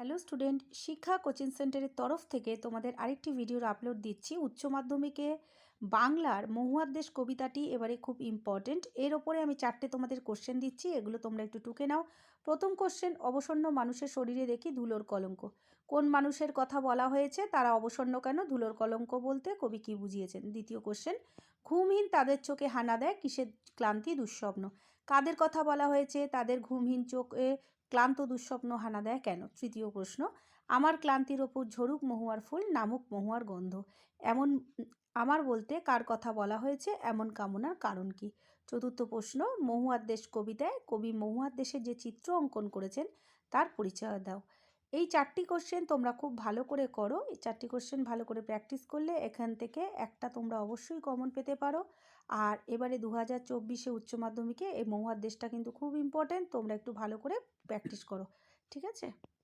Hello student, শিক্ষা coaching সেন্টারের তরফ থেকে তোমাদের আরেকটি ভিডিওর আপলোড দিচ্ছি। উচ্চ মাধ্যমিকে বাংলার মহুয়ার দেশ কবিতাটি এবারে খুব ইম্পর্টেন্ট। এর ওপরে আমি 4টে তোমাদের কোশ্চেন দিচ্ছি, এগুলো তোমরা একটু টুকে নাও। প্রথম কোশ্চেন, অবসন্ন মানুষের শরীরে দেখি ধুলোর কলঙ্ক। কোন মানুষের কথা বলা হয়েছে, তারা অবসন্ন কেন? ধুলোর কলঙ্ক বলতে কবি কী বুঝিয়েছেন? দ্বিতীয় কোশ্চেন, ঘুমহীন তাদের চোখে হানা দেয় কিসের ক্লান্তি দুঃস্বপ্ন। কাদের কথা বলা হয়েছে? তাদের ঘুমহীন চোখে ক্লান্ত দুঃস্বপ্ন হানা দেয় কেন? তৃতীয় প্রশ্ন, আমার ক্লান্তির ওপর ঝরুক মহুয়ার ফুল, নামুক মহুয়ার গন্ধ। এমন আমার বলতে কার কথা বলা হয়েছে? এমন কামনার কারণ কি? চতুর্থ প্রশ্ন, মহুয়ার দেশ কবিতায় কবি মহুয়ার দেশের যে চিত্র অঙ্কন করেছেন তার পরিচয় দাও। এই 4টি কোশ্চেন তোমরা খুব ভালো করে করো। এই 4টি কোশ্চেন ভালো করে প্র্যাকটিস করলে এখান থেকে একটা তোমরা অবশ্যই কমন পেতে পারো। আর এবারে 2024-এ উচ্চ মাধ্যমিকে এই মহুয়ার দেশটা কিন্তু খুব ইম্পর্টেন্ট, তোমরা একটু ভালো করে প্র্যাকটিস করো। ঠিক আছে?